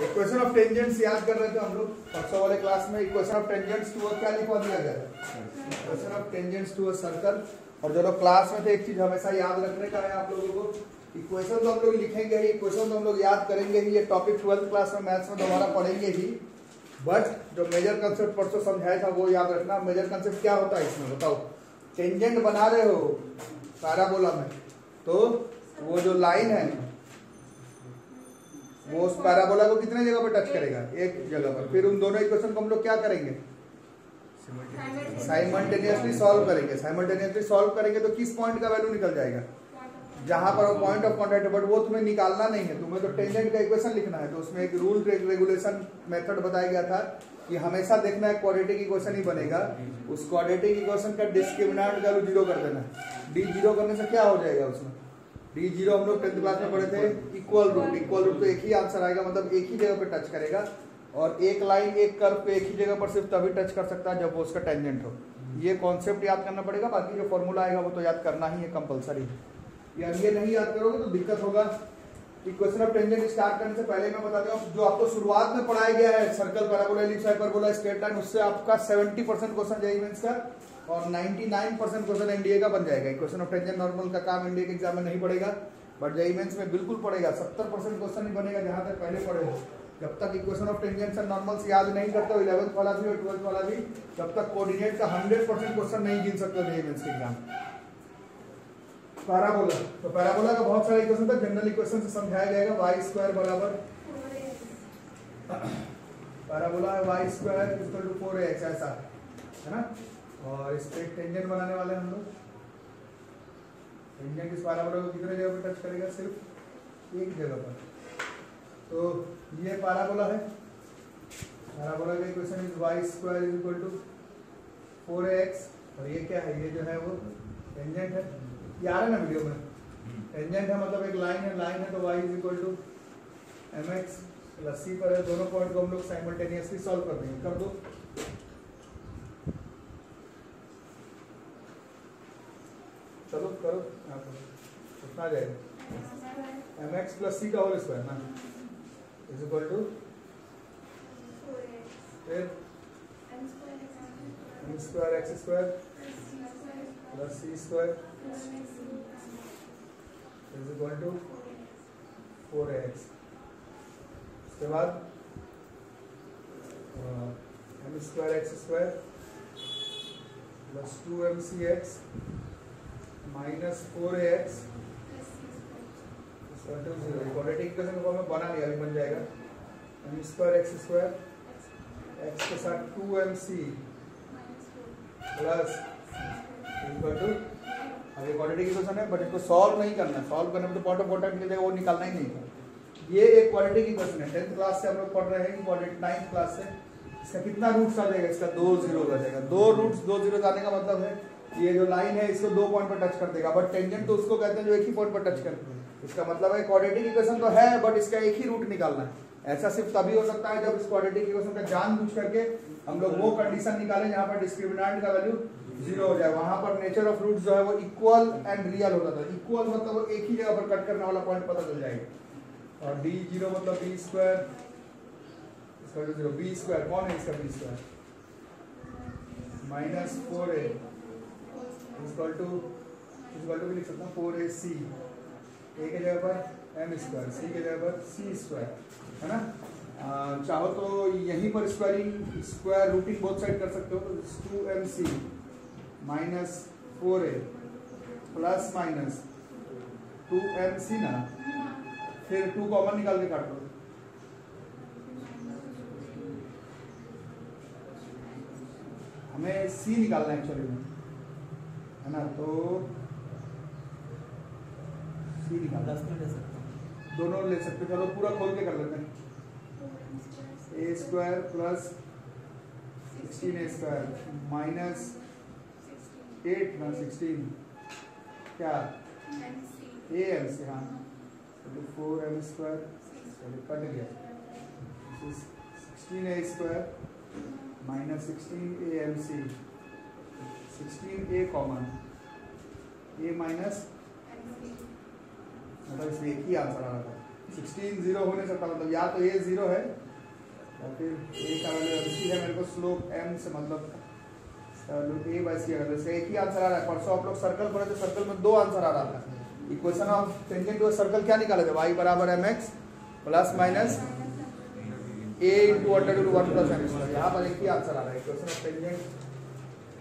Equation of tangents याद कर रहे थे हम लोग परसों वाले क्लास में। इक्वेशन ऑफ टेंजेंट्स टू क्या लिखवा दिया गया था? Equation of tangents to a circle. और जो लोग क्लास में थे एक चीज हमेशा याद रखने का है आप लोगों को, इक्वेशन तो हम लोग लिखेंगे ही, इक्वेशन तो हम लोग याद करेंगे ही, ये टॉपिक 12th क्लास में मैथ्स में दोबारा पढ़ेंगे ही, बट जो मेजर कंसेप्ट परसों समझाया था वो याद रखना। मेजर कंसेप्ट क्या होता है इसमें बताओ? टेंजेंट बना रहे हो पैराबोला में, तो वो जो लाइन है वो उस पैराबोला को कितने जगह पर टच करेगा? एक जगह पर। फिर उन दोनों इक्वेशन को हम लोग क्या करेंगे? साइमल्टेनियसली सॉल्व करेंगे। साइमल्टेनियसली सॉल्व करेंगे तो किस पॉइंट का वैल्यू निकल जाएगा? जहां पर वो पॉइंट ऑफ कांटेक्ट है, बट वो तुम्हें निकालना नहीं है, तुम्हें तो टेंजेंट का इक्वेशन लिखना है। तो उसमें एक रूल रेगुलेशन मेथड बताया गया था कि हमेशा देखना है क्वाड्रेटिक इक्वेशन ही बनेगा, उस क्वाड्रेटिक इक्वेशन का डिस्क्रिमिनेंट वैल्यू 0 कर देना है। डी 0 करने से क्या हो जाएगा उसमें? डी 0 हम लोग 10th क्लास में पढ़े थे, इक्वल रूट। इक्वल रूट तो एक ही आंसर आएगा, मतलब एक ही जगह पे टच करेगा, और एक लाइन एक कर्व पे एक ही जगह पर सिर्फ तभी टच कर सकता है जब वो उसका टेंजेंट हो। ये कॉन्सेप्ट याद करना पड़ेगा, बाकी जो फॉर्मूला आएगा वो तो याद करना ही है, कंपलसरी। ये नहीं याद करोगे तो दिक्कत होगा। इक्वेशन ऑफ टेंजेंट स्टार्ट करने से पहले मैं बता दूं, जो आपको शुरुआत में पढ़ाया गया है circle, parabola, ellipse, hyperbola, straight line, उससे आपका 70% क्वेश्चन जेईई मेंस का और 99% क्वेश्चन एनडीए का बन जाएगा। इक्वेशन ऑफ टेंजेंट नॉर्मल का काम एनडीए के एग्जाम में नहीं पड़ेगा, बट जेईई मेंस में बिल्कुल पड़ेगा। 70% क्वेश्चन ही बनेगा जहां तक पहले पढ़े हो। जब तक equation of tangents and normals याद नहीं करते हो, 11th वाला भी और 12th वाला भी, तब तक कोऑर्डिनेट का 100% क्वेश्चन नहीं गिन सकते जेईई मेंस के एग्जाम। पैराबोला, तो पैराबोला का बहुत सारे इक्वेशन था, जनरल इक्वेशन से समझाया जाएगा। y स्क्वायर बराबर parabola y square equal to 4x, ऐसा है ना। और इस पे टेंजेंट बनाने वाले हम लोग। टेंजेंट इस पैराबोला को कितने जगह पे टच करेगा? सिर्फ एक जगह पर। तो ये पैराबोला है, पैराबोला का equation is y square equal to 4x, और ये क्या है? ये जो है वो टेंजेंट है, ये आ रहा है ना वीडियो में। टेंजेंट है मतलब एक लाइन है, लाइन है तो y is equal to mx plus c पर है। दोनों पॉइंट को हम लोग साइमल्टेनियसली सॉल्व कर देंगे। कर दो, चलो करो, कितना आ जाएगा? mx प्लस c का होल स्क्वायर ना इज इक्वल टू फिर m square x square plus c square is equal to 4x। उसके बाद m square x square plus 2mcx minus 4ax equal to 0। Quadratic equation को हमें बना लिया, अभी बन जाएगा m square x square x के साथ 2mc प्लस इक्वल टू, अब ये क्वाड्रेटिक इक्वेशन है बट इसको सॉल्व नहीं करना है। सॉल्व करने में तो पॉइंट ऑफ कांटेक्ट मिलेगा, वो निकालना ही नहीं है। ये एक क्वाड्रेटिक इक्वेशन है, 10th क्लास से हम लोग पढ़ रहे हैं, क्वाड्रेटिक 9th क्लास से। इसका कितना रूट्स आ जाएगा? इसका 2 0 आ जाएगा। 2 रूट्स 2 0 आने का मतलब है ये जो लाइन है इसको 2 पॉइंट पर टच कर देगा, बट टेंजेंट तो उसको कहते हैं जो एक ही पॉइंट पर टच कर। इसका मतलब है क्वाड्रेटिक इक्वेशन तो है बट इसका एक ही रूट निकालना है। ऐसा सिर्फ तभी हो सकता है जब इस क्वाड्रेटिक इक्वेशन का जानबूझ करके हम लोग वो कंडीशन निकालें जहां पर डिस्क्रिमिनेंट का वैल्यू 0 हो जाए। वहां पर नेचर ऑफ रूट्स जो है वो इक्वल एंड रियल होता था। इक्वल मतलब वो एक ही जगह पर कट करने वाला पॉइंट पता चल जाएगा। और d 0 मतलब b स्क्वायर इसका 0। b स्क्वायर कौन है? इसका b square minus 4a equal to भी लिख सकता हूँ 4ac, a के जगह पर m स्क्वायर, c के जगह पर c स्क्वायर, है ना। चाहो तो यहीं पर स्क्वायर रूटिंग बोथ साइड कर सकते हो, तो 2mc minus 4a plus minus 2mc ना, फिर 2 कॉमन निकाल के काट दो। हमें c निकालना है एक्चुअली में, है ना, तो c निकालना दोनों ले सकते। चलो पूरा खोल के कर लेते हैं। a square plus 16a square minus 8 ना 16 क्या a m से, हाँ 4m स्क्वायर कट गया। 16a square minus 16amc, 16a common, a minus, मतलब इसमें एक ही आंसर आ रहा था। 16 0 हो नहीं सकता, मतलब या तो ये 0 है और फिर ए का वैल्यू इसी है, मेरे को स्लोप m से मतलब a बाई सी अगर जैसे एक ही आंसर आ रहा है। परसों आप लोग सर्कल पढ़े तो सर्कल में 2 आंसर आ रहा था। Equation of tangent to circle क्या निकाले थे, y बराबर mx plus minus a into under root 1 plus m square. यहाँ पर एक ही आंसर आ रहा है। Equation of tangent,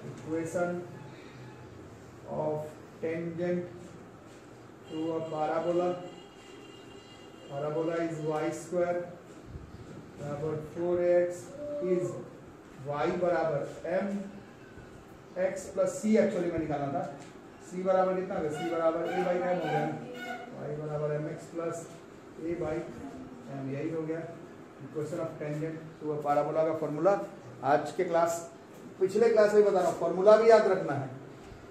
equation of tangent to a parabola, parabola is y square बराबर 4x इज y बराबर m x plus c actually में निकालना था। c बराबर कितना है, c बराबर a बाई m हो गया, y बराबर mx plus a by m, यही हो गया equation of tangent to a parabola का फॉर्मूला। आज के क्लास, पिछले क्लास में बता रहा हूँ, फॉर्मूला भी याद रखना है।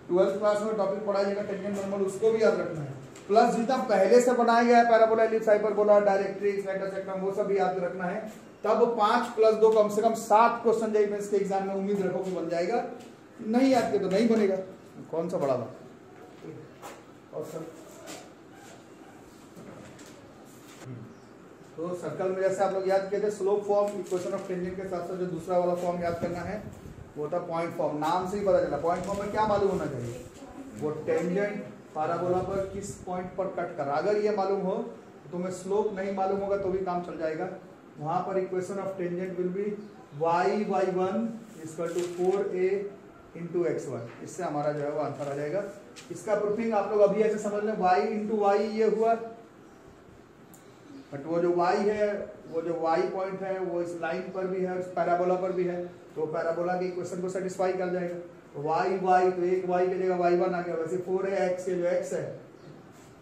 12th क्लास में टॉपिक पढ़ा जाएगा टेंजेंट नॉर्मल, उसको भी याद रखना है। प्लस जितना पहले से बनाया गया है parabola, ellipse, hyperbola, directrix, right सेक्टम, वो सब भी याद रखना है। तब 5 + 2 कम से कम 7 क्वेश्चन जाए इसके एग्जाम में, उम्मीद रखो कि बन जाएगा। नहीं याद किया तो नहीं बनेगा, कौन सा बड़ा बात। और सर तो सर्कल में जैसे आप लोग याद किए थे slope form, equation of tangent के साथ साथ जो दूसरा वाला फॉर्म याद करना है वो था पॉइंट फॉर्म। नाम से ही पता चला पॉइंट फॉर्म में क्या मालूम होना चाहिए, वो टेंजेंट पैराबोला पर किस पॉइंट पर कट कर। अगर ये मालूम हो तो तुम्हें स्लोप नहीं मालूम होगा तो भी काम चल जाएगा। वहां पर equation of tangent will be y by 1 equal to 4a into x1। इससे हमारा जो है वो आंसर आ जाएगा। इसका प्रूफिंग आप लोग अभी ऐसे समझ लें, y इंटू वाई ये हुआ, बट वो जो y है, वो जो y पॉइंट है वो इस लाइन पर भी है, इस पैराबोला पर भी है, तो पैराबोला के इक्वेशन को सेटिस्फाई कर जाएगा। तो y तो एक y की जगह y1 आ गया। वैसे 4ax जो x है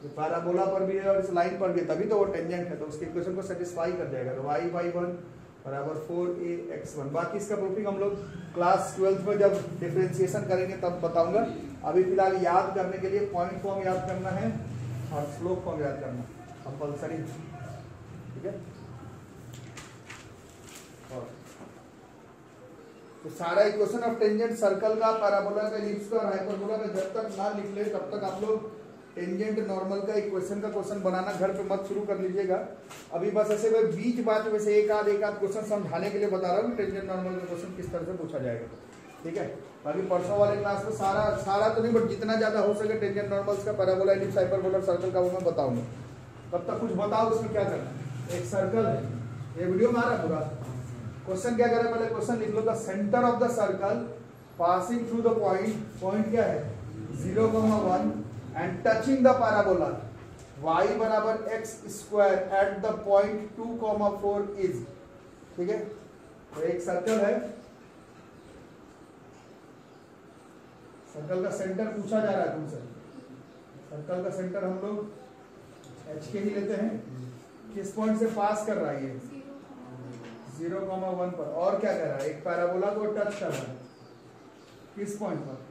जो पैराबोला पर भी है और इस लाइन पर भी है, तभी तो वो टेंजेंट है, तो उसके इक्वेशन को सेटिस्फाई कर जाएगा। तो y बाई 1 बराबर 4ax1। बाकी इसका प्रूफिंग हम लोग क्लास 12th में जब डिफरेंशिएशन करेंगे तब बताऊंगा। अभी फिलहाल याद करने के लिए पॉइंट फॉर्म याद करना है और स्लोप फॉर्म याद करना कंपल्सरी, ठीक है। और तो सारा इक्वेशन ऑफ टेंजेंट सर्कल का, पैराबोला का, एलिप्स का और हाइपरबोला का जब तक ना लिख ले तब तक आप लोग टेंजेंट नॉर्मल का इक्वेशन का क्वेश्चन बनाना घर पे मत शुरू कर लीजिएगा। अभी बस ऐसे मैं बीच बात वैसे एक आध क्वेश्चन समझाने के लिए बता रहा हूँ टेंजेंट नॉर्मल का क्वेश्चन किस तरह से पूछा जाएगा, ठीक है। बाकी परसों वाले क्लास में सारा तो नहीं, बट जितना ज्यादा हो सके टेंजेंट नॉर्मल्स का, पैराबोला, एलिप्स, हाइपरबोला, सर्कल का वो मैं बताऊंगा। तब तक कुछ बताओ उसमें क्या करना। एक सर्कल है, ये वीडियो में आ रहा है पूरा। क्वेश्चन क्या करें, पहले क्वेश्चन लिख लो, the centre of the circle passing through the point क्या है 0,1 and touching the parabola y बराबर x square at the point 2,4 is, ठीक है। तो एक सर्कल है, सर्कल का सेंटर पूछा जा रहा है तुमसे। सर्कल का सेंटर हम लोग h के ही लेते हैं। किस पॉइंट से पास कर रहा है ये 0,1 पर, और क्या कर रहा है, एक पैराबोला को टच कर रहा है किस पॉइंट पर,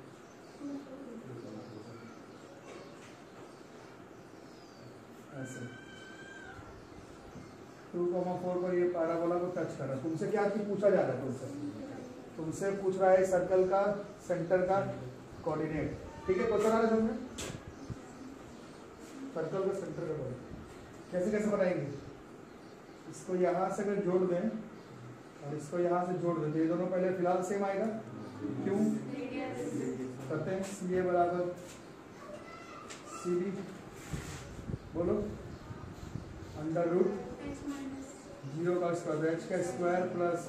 ऐसे 2,4 पर ये पैराबोला को टच कर रहा है। तुमसे क्या चीज पूछा जा रहा है, तुमसे पूछ रहा है सर्कल का सेंटर का कोऑर्डिनेट, ठीक है। क्वेश्चन आ रहा है तुमने सर्कल का सेंटर का कोऑर्डिनेट कैसे कैसे बनाएंगे। इसको यहाँ से अगर जोड़ दें और इसको यहाँ से जोड़ दें तो ये दोनों पहले फिलहाल सेम आएगा, क्यों करते हैं। सी ए बराबर सी बी, बोलो, अंडर रूट 0 का स्क्वायर h का square plus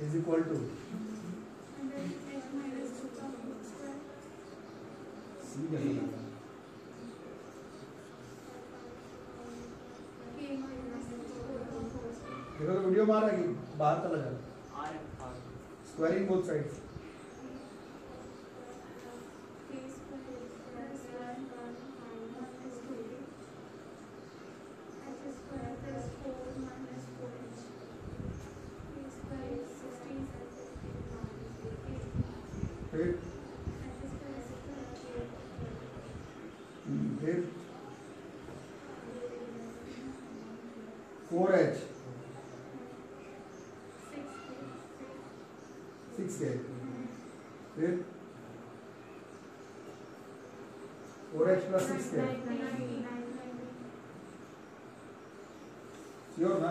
is equal to देखो तो वीडियो में आ रहा है कि बाहर चला जा रहा है, स्क्वायरिंग बोथ साइड्स। फिर 4h 6k, फिर 4h प्लस 6k श्योर ना?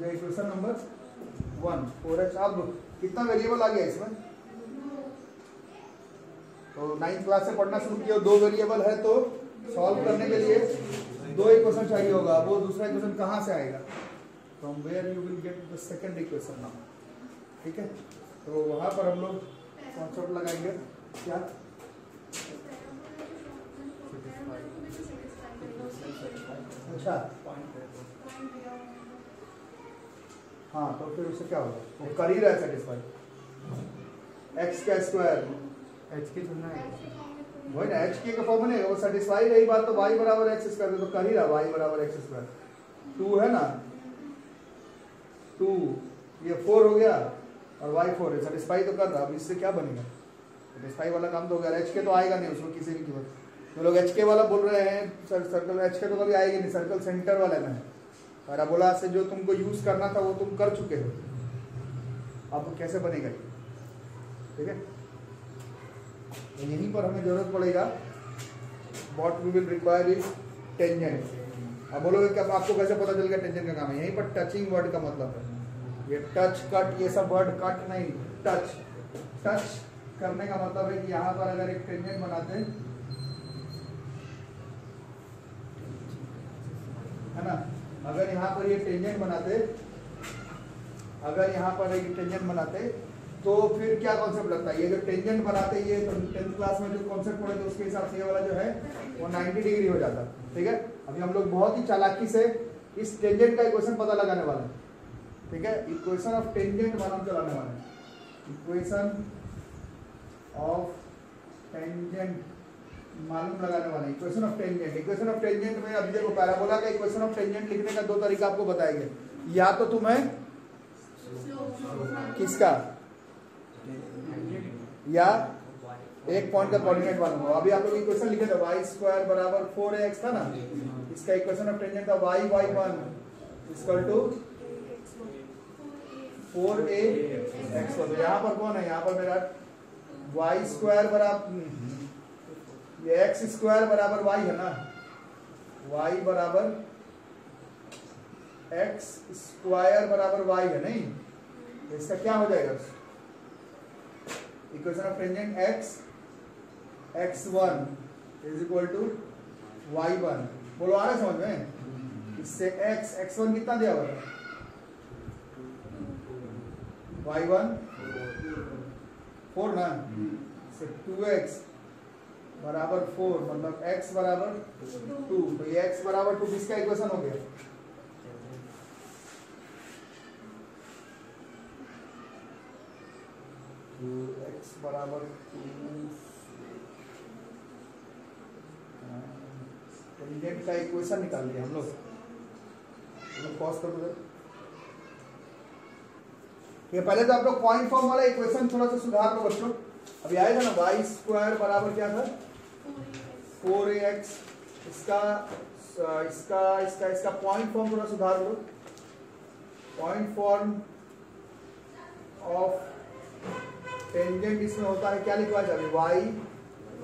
Equation number 1 4h। अब कितना वेरिएबल आ गया इसमें? तो 9th क्लास से पढ़ना शुरू किया, 2 वेरिएबल है तो सॉल्व करने के लिए 2 इक्वेशन चाहिए होगा। वो दूसरा इक्वेशन कहाँ से आएगा? From where you will get the second equation now. ठीक है, तो वहां पर हम लोग कॉन्सेप्ट लगाएंगे क्या? अच्छा, हाँ, तो फिर उससे क्या होगा? वो कर ही रहा है सेटिस्फाई। एक्स का स्क्वायर एच के चुनना है, वही ना, एच के का फॉर्म बनेगा, वो सेटिस्फाई रही बात तो वाई बराबर एक्स स्क्वायर, तो कर ही रहा वाई बराबर एक्स स्क्वायर। 2 है ना, 2 ये 4 हो गया और वाई 4 है, सेटिस्फाई तो कर रहा। अब इससे क्या बनेगा? सेटिस्फाई वाला काम तो हो गया। एच के तो आएगा नहीं उसमें किसी भी कीमत। जो लोग एच के वाला बोल रहे हैं सर्कल, एच के तो कभी आएगी नहीं, सर्कल सेंटर वाला ना है। पैराबोला से जो तुमको यूज करना था वो तुम कर चुके हो, अब कैसे बनेगा ये? ठीक है, तो यहीं पर हमें जरूरत पड़ेगा what we will require is tangent. अब बोलोगे कि अब आपको कैसे पता चल गया टेंजेंट का काम है? यहीं पर टचिंग वर्ड का मतलब है। ये टच कट ये सब वर्ड कट नहीं, टच। टच करने का मतलब है कि यहाँ पर अगर एक टेंजेंट बनाते हैं, है ना, अगर यहाँ पर ये टेंजेंट बनाते, अगर यहाँ पर एक टेंजेंट बनाते तो फिर क्या कॉन्सेप्ट लगता है? ये जो टेंजेंट बनाते, ये 10th क्लास में जो कॉन्सेप्ट पढ़े थे उसके हिसाब से ये वाला जो है वो 90 डिग्री हो जाता। ठीक है, अभी हम लोग बहुत ही चालाकी से इस टेंजेंट का इक्वेशन पता लगाने वाले हैं। ठीक है, इक्वेशन ऑफ टेंजेंट मालूम चलाने वाले हैं। इक्वेशन ऑफ टेंजेंट मालूम लगाने वाले। Equation of tangent, equation of tangent में अभी देखो पैराबोला का इक्वेशन ऑफ टेंजेंट लिखने का 2 तरीका आपको बताएंगे। या तो तुम्हें किसका, या एक पॉइंट का कोऑर्डिनेट मालूम हो। अभी आप लोग इक्वेशन लिखे थे वाई स्क्वायर बराबर 4ax था ना, इसका इक्वेशन ऑफ टेंजेंट था y y 1 equal to 4ax। तो यहाँ पर कौन है? यहाँ पर मेरा वाई स्क्वायर बराबर ये एक्स स्क्वायर बराबर वाई है ना, वाई बराबर एक्स स्क्वायर बराबर वाई है नहीं? तो इसका क्या हो जाएगा? Equation of tangent x1 is equal to y1। बोलो आ रहा है समझ में? इससे x1 कितना दिया हुआ था? y1 4 ना, इससे 2x बराबर 4 मतलब x बराबर 2। तो ये x बराबर 2 किसका इक्वेशन हो गया? x बराबर 2 टेंजेंट का इक्वेशन निकाल लिया हम लोग। पॉज कर दो। ये पहले तो आप लोग पॉइंट फॉर्म वाला इक्वेशन थोड़ा सा सुधार लो बच्चों। अभी आएगा ना वाई स्क्वायर बराबर क्या था? 4ax। इसका इसका इसका इसका पॉइंट फॉर्म थोड़ा सुधार लो। पॉइंट फॉर्म ऑफ टेंजेंट इसमें होता है क्या लिखवा जाए?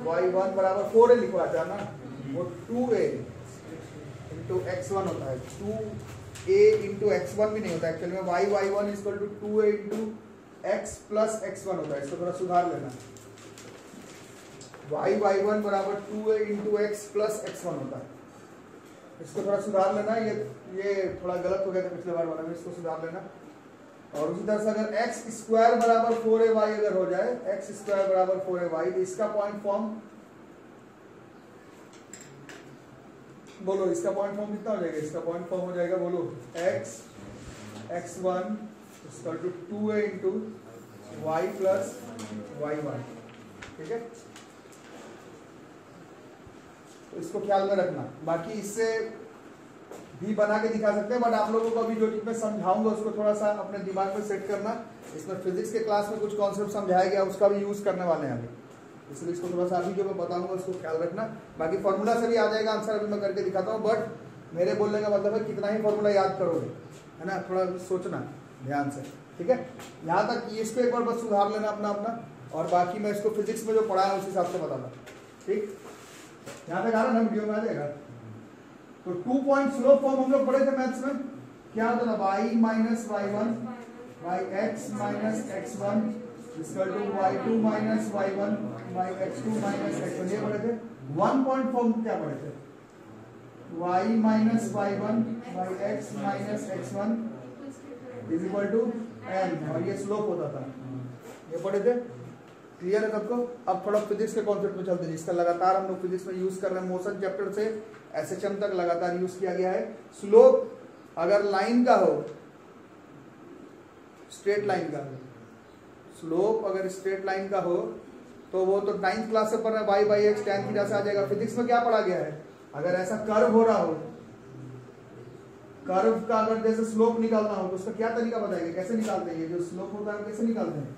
y1 बराबर 4a लिखवा जाना, वो 2a इंटू x1 होता है। 2a इंटू x1 भी नहीं होता एक्चुअली में, y1 is equal to 2a into x plus x1 होता है। इसको थोड़ा सुधार लेना। y1 बराबर 2a into x plus x1 होता है। इसको थोड़ा सुधार लेना। ये थोड़ा गलत हो गया था पिछले बार वाला में, इसको सुधार लेना। और उसी तरह से अगर x स्क्वायर बराबर 4ay अगर हो जाए, x स्क्वायर बराबर 4ay, तो इसका पॉइंट फॉर्म बोलो, इसका पॉइंट फॉर्म कितना हो जाएगा? इसका पॉइंट फॉर्म हो जाएगा बोलो x1 equal to 2a into y plus y1। ठीक है, तो इसको ख्याल में रखना। बाकी इससे भी बना के दिखा सकते हैं, बट आप लोगों को अभी जो चीज मैं समझाऊंगा उसको थोड़ा सा अपने दिमाग में सेट करना। इसमें फिजिक्स के क्लास में कुछ कॉन्सेप्ट समझाया गया, उसका भी यूज करने वाले हैं अभी, इसलिए इसको थोड़ा सा अभी जो मैं बताऊंगा उसको ख्याल रखना। बाकी फॉर्मूला से भी आ जाएगा आंसर, अभी मैं करके दिखाता हूँ। बट मेरे बोलने का मतलब है कितना ही फॉर्मूला याद करोगे, है ना, थोड़ा सोचना ध्यान से। ठीक है, यहाँ तक इसको एक बार बस सुधार लेना अपना अपना, और बाकी मैं इसको फिजिक्स में जो पढ़ा है उस हिसाब से बताना। ठीक, यहाँ तक आ रहा ना, वीडियो में आ जाएगा। तो 2 पॉइंट स्लोप फॉर्म हम लोग पढ़े थे मैथ्स में, क्या होता था, y minus y1 by x minus x1 equal to y2 minus y1 by x2 minus x1, ये पढ़े थे। 1 पॉइंट फॉर्म क्या पढ़े थे, y minus y1 by x minus x1 is equal to m, और ये स्लोप होता था, ये पढ़े थे। क्लियर है सबको? अब थोड़ा फिजिक्स के कॉन्सेप्ट में चलते हैं, जिसका लगातार हम लोग फिजिक्स में यूज कर रहे हैं, मोशन चैप्टर से एसएचएम तक लगातार यूज किया गया है। स्लोप अगर लाइन का हो, स्ट्रेट लाइन का, स्लोप अगर स्ट्रेट लाइन का हो तो वो तो 9th क्लास से पढ़ रहे हैं, y by x tan theta से आ जाएगा। फिजिक्स में क्या पढ़ा गया है, अगर ऐसा कर्व हो रहा हो, कर्व का अगर जैसे स्लोप निकालना हो तो उसका क्या तरीका बताएंगे, कैसे निकालते हैं, ये जो स्लोप होता है कैसे निकालते हैं,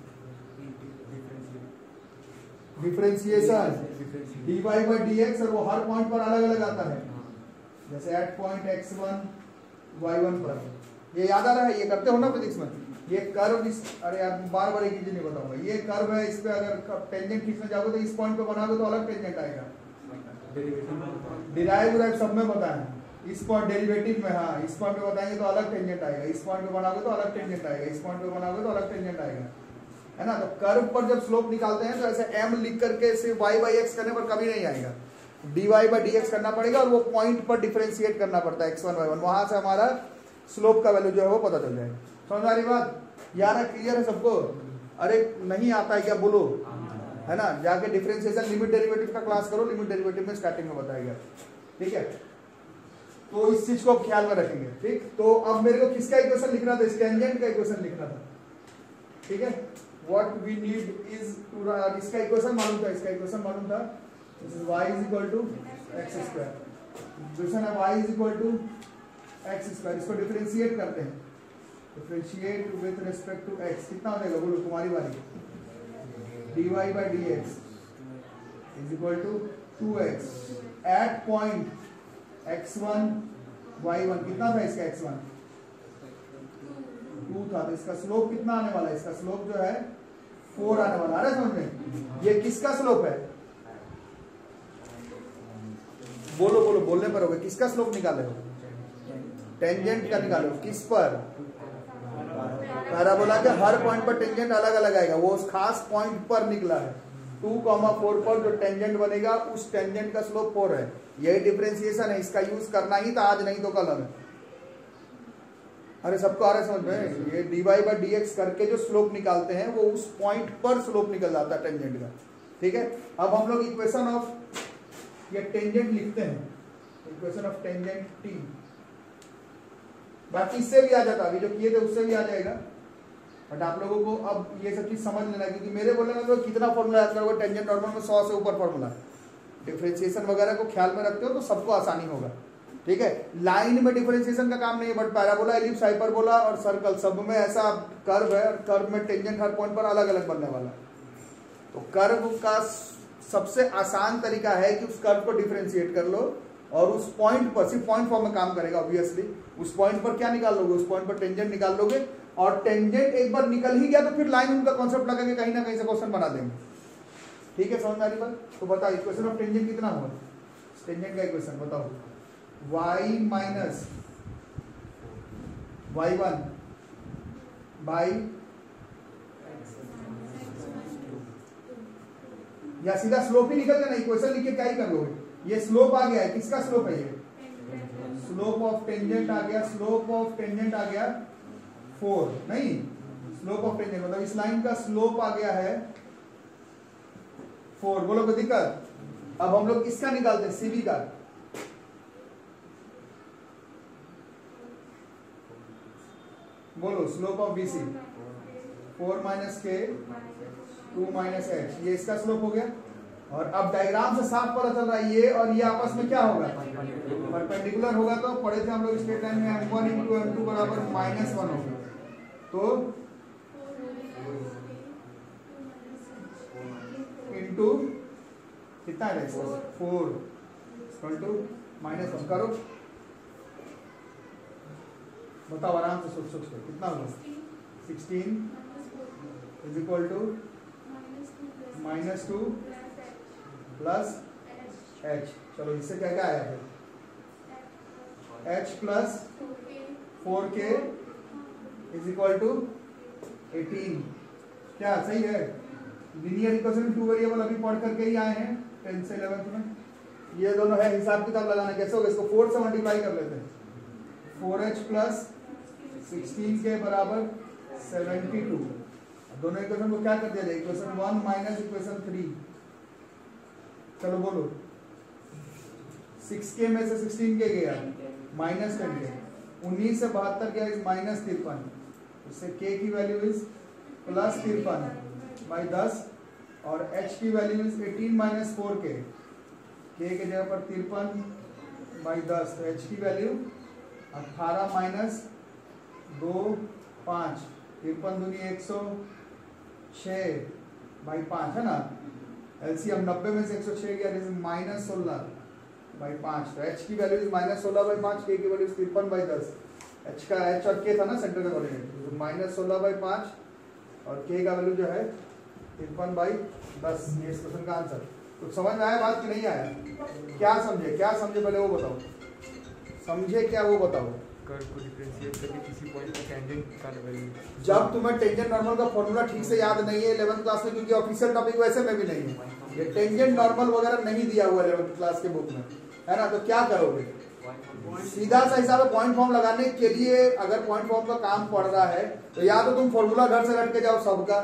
डिफरेंशिएशन dy बाई dx, और वो हर पॉइंट पर अलग अलग आता है, जैसे एट पॉइंट x1 y1 पर, ये याद आ रहा है, ये करते हो ना फिजिक्स में। ये कर्व इस, अरे यार बार बार एक चीज नहीं बताऊंगा, ये कर्व है, इस पे अगर टेंजेंट खींचने जाओगे तो इस पॉइंट पे बनाओगे तो अलग टेंजेंट आएगा, डिराइव सब में पता है, इस पॉइंट डेरिवेटिव में, हाँ इस पॉइंट पे बताएंगे तो अलग टेंजेंट आएगा, इस पॉइंट पे बनाओगे तो अलग टेंजेंट आएगा, इस पॉइंट पे बनाओगे तो अलग टेंजेंट आएगा, है ना। तो कर्व पर जब स्लोप निकालते हैं तो ऐसे m लिख करके सिर्फ y बाई एक्स करने पर कभी नहीं आएगा, dy बाई dx करना पड़ेगा, और वो पॉइंट पर डिफरेंशिएट करना पड़ता है x1 y1, वहां से हमारा स्लोप का वैल्यू जो है वो पता चल जाएगा। समझ आ रही बात, यार क्लियर है सबको? अरे नहीं आता है क्या बोलो, है ना, जाके डिफरेंशिएशन लिमिट डेरिवेटिव का क्लास करो, लिमिट डेरिवेटिव में स्टार्टिंग में बताएगा, ठीक है। तो इस चीज को ख्याल में रखेंगे, ठीक। तो अब मेरे को किसका इक्वेशन लिखना था, टेंजेंट का इक्वेशन लिखना था, ठीक है। What we need is to, इसका इक्वेशन मालूम था, इसका इक्वेशन मालूम था, y is equal to x square, equation है y is equal to x square, इसको डिफरेंशिएट करते हैं, differentiate with respect to x, कितना हो जाएगा बोलो, तुम्हारी बारी, dy by dx is equal to 2x at point x1 y1, कितना था इसका x1 2 था, तो इसका स्लोप कितना आने वाला है, इसका स्लोप जो है 4 आने वाला, आ रहा है समझ में? ये किसका स्लोप है, बोलो बोलो, बोलने पर होगा, किसका स्लोप निकाले हो, टेंजेंट का निकालो, किस पर, पैराबोला के हर पॉइंट पर टेंजेंट अलग अलग आएगा, वो उस खास पॉइंट पर निकला है, 2,4 पर जो टेंजेंट बनेगा उस टेंजेंट का स्लोप 4 है, यही डिफरेंशिएशन है, इसका यूज करना ही था, आज नहीं तो कल हमें। अरे सबको आ रहा है समझ में? ये dy बाई dx करके जो स्लोप निकालते हैं वो उस पॉइंट पर स्लोप निकल जाता है टेंजेंट का, ठीक है। अब हम लोग इक्वेशन ऑफ ये टेंजेंट लिखते हैं, इक्वेशन ऑफ टेंजेंट t, बाकी इससे भी आ जाता, अभी जो किए थे उससे भी आ जाएगा, बट आप लोगों को अब ये सब चीज समझ लेना, क्योंकि मेरे बोलने में तो कितना फॉर्मूला याद करोगे, टेंजेंट नॉर्मल में 100 से ऊपर फॉर्मूला, डिफरेंशिएशन वगैरह को ख्याल में रखते हो तो सबको आसानी होगा, ठीक है। लाइन में डिफरेंशिएशन का काम नहीं है, बट पैराबोला, एलिप्स, हाइपरबोला और सर्कल सब में ऐसा कर्व है, कर्व में टेंजेंट हर पॉइंट पर अलग अलग बनने वाला, तो कर्व का सबसे आसान तरीका है कि उस कर्व को डिफरेंशिएट कर लो, और उस पॉइंट पर सिर्फ पॉइंट फॉर्म में काम करेगा ऑब्वियसली, उस पॉइंट पर क्या निकाल लोगे, उस पॉइंट पर टेंजेंट निकाल लोगे, और टेंजेंट एक बार निकल ही गया तो फिर लाइन उनका कॉन्सेप्ट लगा के कहीं ना कहीं से क्वेश्चन बना देंगे, ठीक है। समझ आ रही बात? तो बताओ इक्वेशन ऑफ टेंजेंट कितना हुआ, टेंजेंट का इक्वेशन बताओ, y माइनस y1 बाई, या सीधा स्लोप ही निकल गया ना, इक्वेशन लिख के क्या ही कर लोगे, ये स्लोप आ गया है, किसका स्लोप है, ये स्लोप ऑफ टेंजेंट आ गया, स्लोप ऑफ टेंजेंट आ गया 4, नहीं स्लोप ऑफ टेंजेंट मतलब इस लाइन का स्लोप आ गया है 4, बोलो कोई दिक्कत? अब हम लोग किसका निकालते हैं, सीबी का, बोलो स्लोप ऑफ बीसी 4 माइनस के 2 माइनस एच, ये इसका स्लोप हो गया, और अब डायग्राम से साफ पता चल रहा है ये और ये आपस में क्या होगा, परपेंडिकुलर होगा, तो पढ़े थे हम लोग स्ट्रेट लाइन में m1 इंटू m2 बराबर -1 होगा, तो इंटू कितना है 4 इक्वल टू -1 करो, बताओ आराम से सोच के कितना होगा, 16 is equal to -2 plus h, चलो इससे क्या क्या आया फिर h plus 4k is equal to 18। क्या सही है? लीनियर इक्वेशन में 2 वेरिएबल अभी पढ़ करके ही आए हैं 10 से 11 में। ये दोनों है, हिसाब किताब लगाना कैसे होगा? इसको 4 से मल्टीप्लाई कर लेते हैं। 4h प्लस 16 के बराबर 72। दोनों इक्वेशन को क्या कर दिया जाए? Equation 1 minus equation 3। चलो बोलो, 6k में से 16k गया माइनस 10k, 19 से 72 गया इज माइनस 53, इससे k की वैल्यू इज प्लस 53 बाई 10 और h की value is 18 minus 4k, k के जगह पर 53 बाई 10, तो h की वैल्यू 18 माइनस 2 5, 53 दूनी 106 बाई 5 है ना। एलसीएम 90 में से 106 गया माइनस 16 बाई 5, तो h की value is minus 16 by 5, k की वैल्यू इज 53 बाई 10। h का h और k था ना सेंटर का कोऑर्डिनेट, तो माइनस 16 बाई 5 और k का वैल्यू जो है 53 बाई 10। ये इस क्वेश्चन का आंसर। तो समझ में आया बात कि नहीं आया? क्या समझे? क्या समझे पहले वो बताओ, समझे क्या वो बताओ। कर्व को डिफरेंशिएट करके किसी पॉइंट पे टेंजेंट का वैल्यू। जब तुम्हें टेंजेंट नॉर्मल का फॉर्मूला ठीक से याद नहीं है 11th क्लास में, क्योंकि ऑफिशियल टॉपिक वैसे में भी नहीं है, ये टेंजेंट नॉर्मल वगैरह नहीं दिया हुआ 11th क्लास के बुक में, है ना। तो क्या करोगे? सीधा सा हिसाब है, पॉइंट फॉर्म लगाने के लिए अगर पॉइंट फॉर्म का काम पड़ रहा है तो या तो तुम फॉर्मूला घर से रट के जाओ सबका,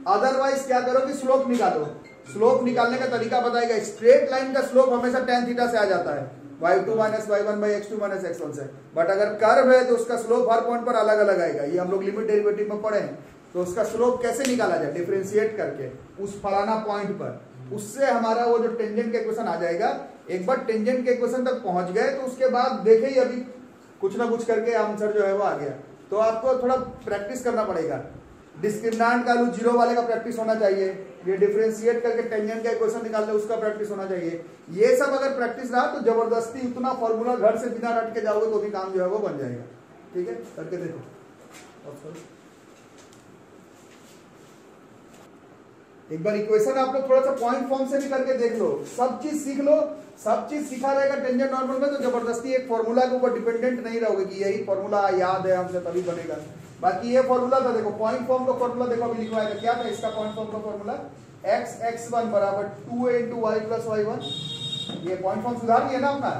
अदरवाइज क्या करो कि स्लोप निकालो। स्लोप निकालने का तरीका बताएगा। स्ट्रेट लाइन का स्लोप हमेशा tan थीटा से आ जाता है, y2 minus y1 by x2 minus x1 से। बट अगर कर्व है तो उसका स्लोप हर पॉइंट पर अलग अलग आएगा। ये हम लोग लिमिट डेरिवेटिव में पढ़े हैं। तो उसका स्लोप कैसे निकाला जाए? डिफरेंशिएट करके उस फलाना पॉइंट पर, उससे हमारा वो जो टेंजेंट का इक्वेशन आ जाएगा। एक बार टेंजेंट के इक्वेशन तक पहुंच गए तो उसके बाद देखे ही अभी कुछ ना कुछ करके आंसर जो है वो आ गया। तो आपको थोड़ा प्रैक्टिस करना पड़ेगा। डिस्क्रिमिनेंट का 0 वाले का प्रैक्टिस होना चाहिए, ये डिफरेंशिएट करके टेंजेंट का इक्वेशन निकालते उसका प्रैक्टिस होना चाहिए। ये सब अगर प्रैक्टिस रहा तो जबरदस्ती उतना फॉर्मूला घर से बिना रट के जाओगे तो भी काम जो है वो बन जाएगा। ठीक है, करके देखो। एक बार इक्वेशन आप लोग थोड़ा सा पॉइंट फॉर्म से भी करके देख लो, सब चीज सीख लो। सब चीज सीखा रहेगा टेंजेंट नॉर्मल में, तो जबरदस्ती एक फॉर्मूला के ऊपर डिपेंडेंट नहीं रहोगे कि यही फॉर्मूला याद है हमसे तभी बनेगा। बाकी ये फॉर्मूला था, देखो पॉइंट फॉर्म का फॉर्मूला देखो अभी लिखवाया था। क्या था इसका पॉइंट फॉर्म का फॉर्मूला? x x1 बराबर 2a into y plus y1। ये पॉइंट फॉर्म सुधार लिया ना अपना।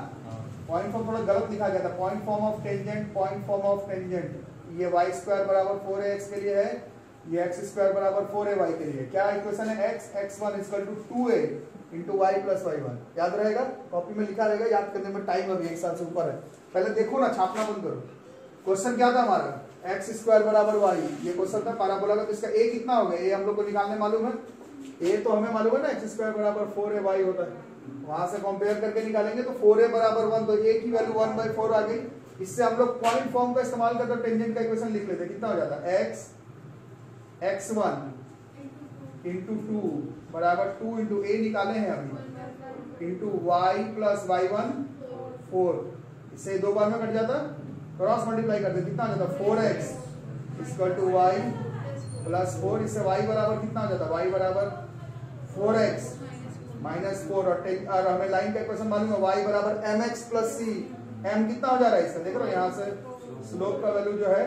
पॉइंट फॉर्म थोड़ा गलत लिखा गया था। Point form of tangent, point form of tangent, ये वाई स्क्वायर बराबर 4ax के लिए है, ये x स्क्वायर बराबर 4ay के लिए। क्या इक्वेशन है? x x1 equal to 2a into y plus y1। याद रहेगा, कॉपी में लिखा रहेगा, याद करने में टाइम अभी 1 साल से ऊपर है। पहले देखो ना, छापना बंद करो। क्वेश्चन क्या था हमारा? x स्क्वायर बराबर y, ये क्वेश्चन था पैराबोला का। तो इसका a कितना हो गया? ये हम लोग को निकालने मालूम है। a तो हमें मालूम है ना, x स्क्वायर बराबर 4ay होता है। वहां से कंपेयर करके निकालेंगे तो 4a बराबर 1, तो a की वैल्यू 1/4 आ गई। इससे हम लोग पॉइंट फॉर्म का इस्तेमाल करके टेंजेंट का इक्वेशन लिख लेते। कितना हो जाता है? x x1 इंटू 2 बराबर 2 इंटू a निकाले हैं अभी, इंटू y प्लस y1 4। इससे 2 बार में कट जाता, क्रॉस मल्टीप्लाई करते कितना हो जाता? 4x equal to y plus 4। इससे y बराबर कितना हो जाता? y बराबर 4x माइनस 4। और हमें लाइन का इक्वेशन मालूम है, y बराबर mx प्लस c। m कितना हो जा रहा है इसका? देख लो यहाँ से स्लोप का वैल्यू जो है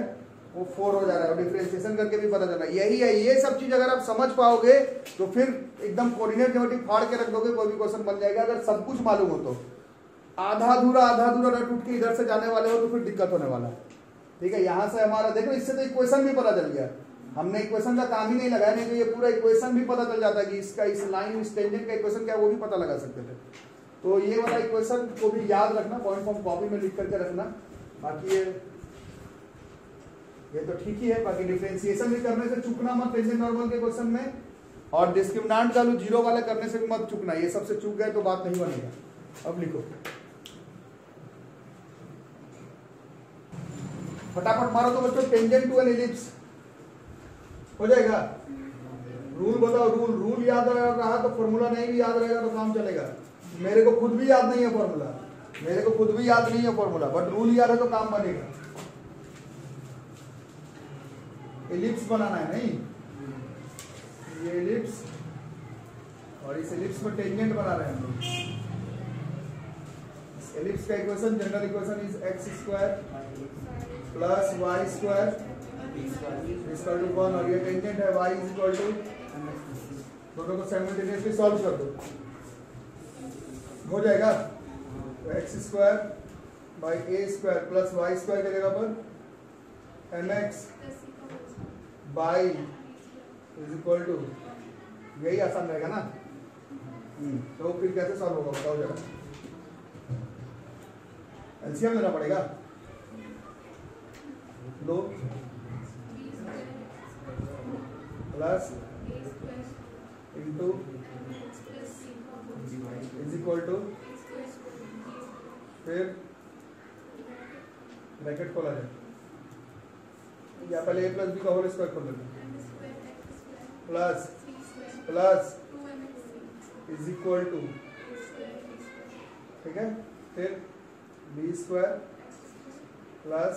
वो 4 हो जा रहा है, और डिफरेंशिएशन करके भी पता चल रहा है। यही है, ये सब चीज अगर आप समझ पाओगे तो फिर एकदम कोऑर्डिनेट ज्योमेट्री फाड़ के रख दोगे, कोई भी क्वेश्चन बन जाएगा। अगर सब कुछ मालूम हो तो आधा अधूरा रट उठ के इधर से जाने वाले हो तो फिर दिक्कत होने वाला है। ठीक है, यहाँ से हमारा देखो, इससे तो इक्वेशन भी पता चल गया। हमने इक्वेशन का काम ही नहीं लगाया, नहीं तो ये पूरा इक्वेशन भी पता चल जाता है कि इसका इस लाइन इस टेंजेंट का इक्वेशन क्या, वो भी पता लगा सकते थे। तो ये वाला इक्वेशन को भी याद रखना, पॉइंट फॉर्म कॉपी में लिख करके रखना। बाकी ये तो ठीक ही है। बाकी डिफरेंशिएशन भी करने से चूकना मत टेंजेंट नॉर्मल के क्वेश्चन में, और डिस्क्रिमिनेंट का 0 वाले करने से भी मत चूकना। ये सबसे चूक गए तो बात नहीं बनेगा। अब लिखो, फटाफट मारो तो बच्चों। टेंजेंट टू एन एलिप्स हो जाएगा। रूल बताओ, रूल याद रहा तो फॉर्मूला, नहीं भी याद रहेगा तो काम चलेगा। मेरे को खुद भी याद नहीं है फॉर्मूला, बट रूल याद है तो काम बनेगा। एलिप्स बनाना है, नहीं ये एलिप्स, और इस एलिप्स में टेंजेंट बना रहे हैं हम लोग। एलिप्स का equation general equation is x square plus y square equal to 1 और ये टेंजेंट है y इज इक्वल टू, दोनों को साइमल्टेनियसली सॉल्व कर दो, हो जाएगा। तो x square by a square plus y square की जगह पर m x by is equal to, यही आसान रहेगा ना। तो फिर कैसे सॉल्व होगा बताओ जरा, एलसीएम लेना पड़ेगा। लो plus into is equal to, फिर ब्रैकेट खोला जाए, या पहले ए प्लस बी का होल स्क्वायर खोल लेते plus plus is equal to, ठीक है, फिर B square plus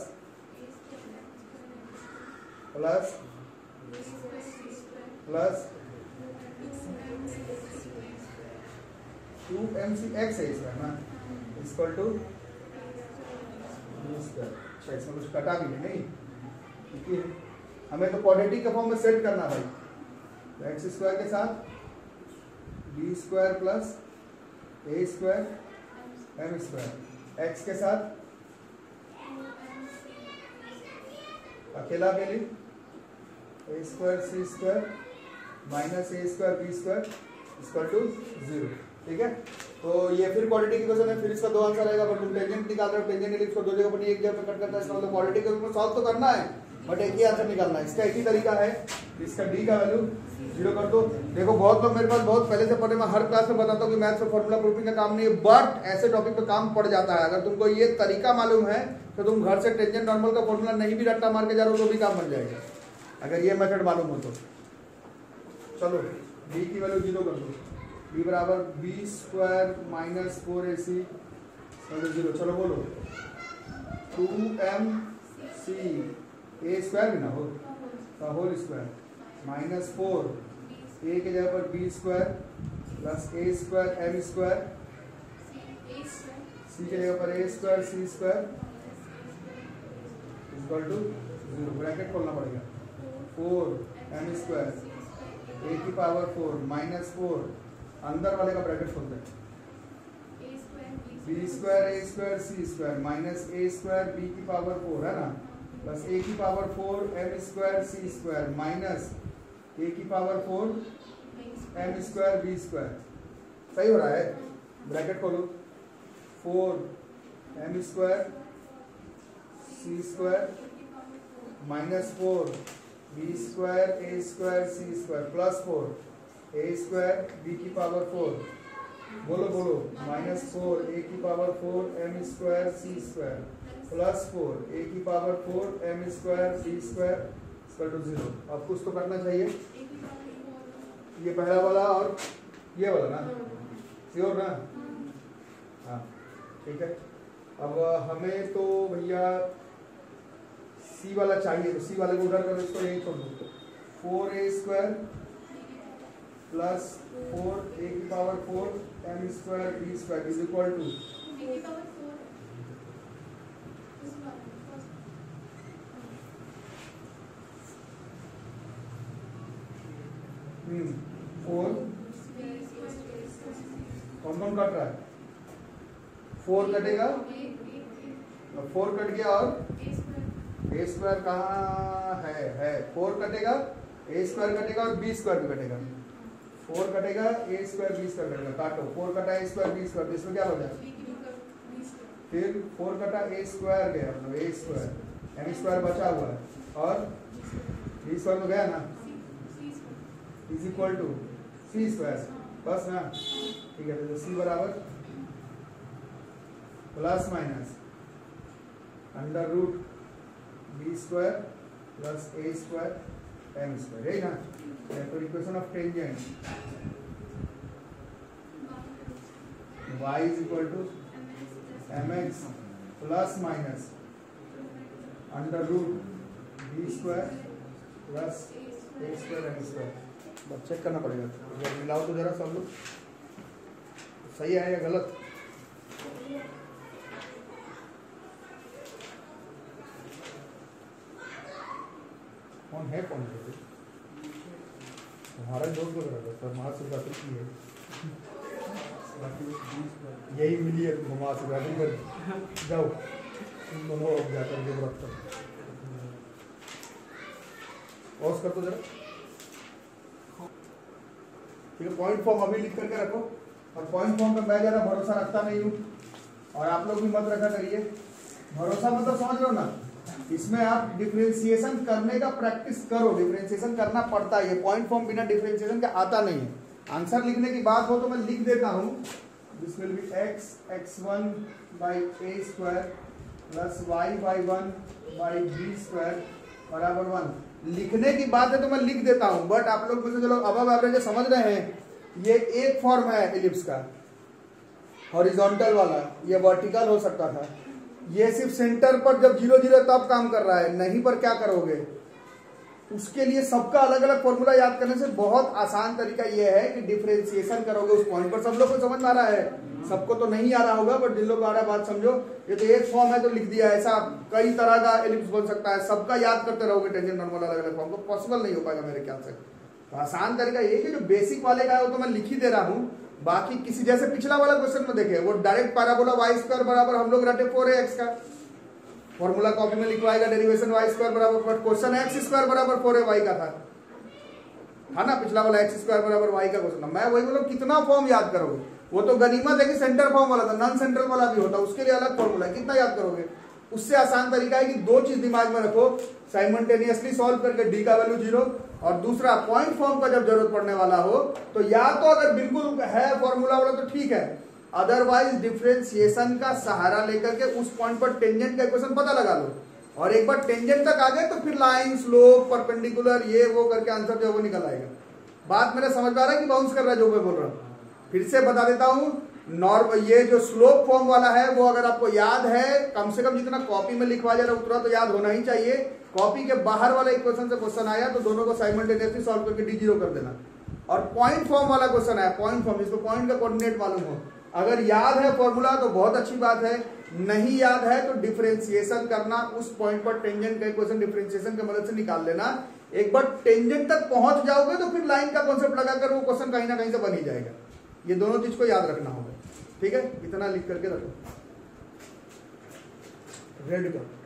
plus plus 2mcx है इसका ना, इक्वल टू बी स्क्वायर। अच्छा इसमें कुछ कटा भी नहीं, क्योंकि हमें तो क्वाड्रेटिक के फॉर्म में सेट करना भाई, तो एक्स स्क्वायर के साथ B square plus A square M square, x के साथ अकेला अकेली A square C square minus A square B square equal to 0, ठीक है। तो ये फिर क्वाड्रेटिक इक्वेशन है, फिर इसका दो आंसर आएगा, बट तुम टेंजेंट निकाल रहे हो, टेंजेंट एलिप्स को दो जगह पर एक जगह पे कट करता है, इसका मतलब क्वाड्रेटिक इक्वेशन सॉल्व तो करना है, बट एक ही आंसर निकालना है। इसका एक ही तरीका है, इसका डी का वैल्यू 0 कर दो। देखो बहुत लोग मेरे पास बहुत पहले से पढ़े, मैं हर क्लास में बताता हूँ कि मैथ्स में फॉर्मूला प्रूफिंग का काम नहीं है, बट ऐसे टॉपिक पे काम पड़ जाता है। अगर तुमको ये तरीका मालूम है तो तुम घर से टेंजेंट नॉर्मल का फॉर्मूला नहीं भी रट्टा मार के जा रहे हो तो भी काम बन जाएगा, अगर ये मेथड मालूम हो तो। चलो b की वैल्यू 0 कर दो, b बराबर बी स्क्वायर माइनस 4ac 0। चलो बोलो 2mc ए स्क्वायर भी ना हो का होल स्क्वायर माइनस 4 ए की जगह पर B square plus A square M square C की जगह पर A square C square equal to 0। Bracket खोलना पड़ेगा, 4m स्क्वायर ए की पावर 4 माइनस 4, अंदर वाले का ब्रैकेट खोलते हैं, b square a square C square minus A square b की पावर 4 है ना, प्लस ए की power 4 m square C square minus a की power 4 m square B square. सही हो रहा है, ब्रैकेट खोलो, 4m square C square minus 4 b square a square C square plus 4 a square b की पावर 4, बोलो बोलो माइनस 4 ए की power 4 m square C square plus 4 a की power 4 m square C square equal to 0। अब कुछ तो करना चाहिए, ये पहला वाला और ये वाला ना, श्योर ना? हाँ ठीक है। अब हमें तो भैया सी वाला चाहिए, तो सी वाले को उधर करो, इसको यही छोड़ दो, 4a स्क्वायर प्लस 4a की power 4 m square B square is equal to 4 कौन कट रहा है, 4 कटेगा, 4 कट गया और ए स्क्वायर कहाँ है 4 कटेगा, ए स्क्वायर कटेगा और बी स्क्वायर भी कटेगा, 4 कटेगा ए स्क्वायर बी स्क्वायर कटेगा, काटो 4 कटा ए स्क्वायर बी स्क्वायर, इसमें क्या हो जाए, फिर 4 कटा ए स्क्वायर गया, मतलब ए स्क्वायर एम स्क्वायर बचा हुआ है और बी स्क्वायर में गया ना, is equal to C square, बस ना, ठीक है। तो सी बराबर plus minus under root B square plus A square M square, यही ना। तो equation of tangent y is equal to M x plus minus under root B square plus A square M square. बस check करना पड़ेगा, मिलाओ तो जरा सब लोग, सही है या गलत। कौन है कौन है हमारा जोर को रखा सर महाशिवरात्रि की है यही मिली है तुमको महाशिवरात्रि कर जाओ तुम दोनों अब जाकर के व्रत कर और कर तो जरा ठीक है। पॉइंट फॉर्म अभी लिख करके रखो और पॉइंट फॉर्म पे मैं ज्यादा भरोसा रखता नहीं हूँ और आप लोग भी मत रखा करिए भरोसा मतलब समझ लो ना इसमें आप डिफरेंशिएशन करने का प्रैक्टिस करो डिफरेंशिएशन करना पड़ता है ये पॉइंट फॉर्म बिना डिफरेंशिएशन का आता नहीं है आंसर लिखने की बात हो तो मैं लिख देता हूँ this will be x x1 by a square plus y y1 by b square बराबर 1 लिखने की बात है तो मैं लिख देता हूँ बट आप लोग मुझे चलो अबव एवरेज समझ रहे हैं ये एक फॉर्म है एलिप्स का हॉरिजॉन्टल वाला ये वर्टिकल हो सकता था ये सिर्फ सेंटर पर जब 0 0 तब काम कर रहा है नहीं पर क्या करोगे उसके लिए सबका अलग अलग फॉर्मूला याद करने से बहुत आसान तरीका ये है कि डिफरेंशिएशन करोगे उस पॉइंट पर सब लोग को समझ में आ रहा है सबको तो नहीं आ रहा होगा बट जिन लोग को आ रहा है बात समझो ये तो एक फॉर्म है तो लिख दिया ऐसा कई तरह का एलिप्स बन सकता है सबका याद करते रहोगे टेंजेंट नॉर्मल अलग अलग फॉर्म को पॉसिबल नहीं हो पाएगा मेरे ख्याल से तो आसान तरीका ये कि जो बेसिक वाले का है वो तो मैं लिख ही दे रहा हूँ बाकी किसी जैसे पिछला वाला क्वेश्चन में देखे वो डायरेक्ट पैराबोला y स्क्वायर बराबर हम लोग रटे 4ax का फॉर्मूला कॉपी में लिखवाएगा डेरिवेशन y स्क्वायर बराबर बट क्वेश्चन x स्क्वायर बराबर 4ay का था ना पिछला वाला x स्क्वायर बराबर y का क्वेश्चन मैं वही बोला कितना फॉर्म याद करोगे वो तो गनीमत है कि सेंटर फॉर्म वाला था नॉन सेंट्रल वाला भी होता उसके लिए अलग फॉर्मूला है कितना याद करोगे उससे आसान तरीका है कि दो चीज दिमाग में रखो साइमल्टेनियसली सॉल्व करके डी का वैल्यू 0 और दूसरा पॉइंट फॉर्म का जब जरूरत पड़ने वाला हो तो या तो अगर बिल्कुल है फॉर्मूला वाला तो ठीक है अदरवाइज डिफरेंशिएशन का सहारा लेकर के उस पॉइंट पर टेंजेंट का इक्वेशन पता लगा लो और एक बार टेंजेंट तक आ गए तो फिर लाइन स्लोप परपेंडिकुलर ये वो करके आंसर जो वो निकल आएगा बात मेरा समझ में आ रहा है कि बाउंस कर रहा है जो मैं बोल रहा हूँ फिर से बता देता हूँ नॉर्मल ये जो स्लोप फॉर्म वाला है वो अगर आपको याद है कम से कम जितना कॉपी में लिखवा जा रहा है उतना तो याद होना ही चाहिए कॉपी के बाहर वाले इक्वेशन से क्वेश्चन आया तो दोनों को साइमल्टेनियसली सॉल्व करके d0 कर देना और पॉइंट फॉर्म वाला क्वेश्चन आया पॉइंट फॉर्म जिसको पॉइंट का कोऑर्डिनेट मालूम हो अगर याद है फॉर्मूला तो बहुत अच्छी बात है नहीं याद है तो डिफरेंशिएशन करना उस पॉइंट पर टेंजेंट का इक्वेशन डिफरेंशिएशन की मदद से निकाल लेना एक बार टेंजेंट तक पहुंच जाओगे तो फिर लाइन का कॉन्सेप्ट लगाकर वो क्वेश्चन कहीं ना कहीं से बन ही जाएगा ये दोनों चीज को याद रखना होगा ठीक है इतना लिख करके रखो रेड करो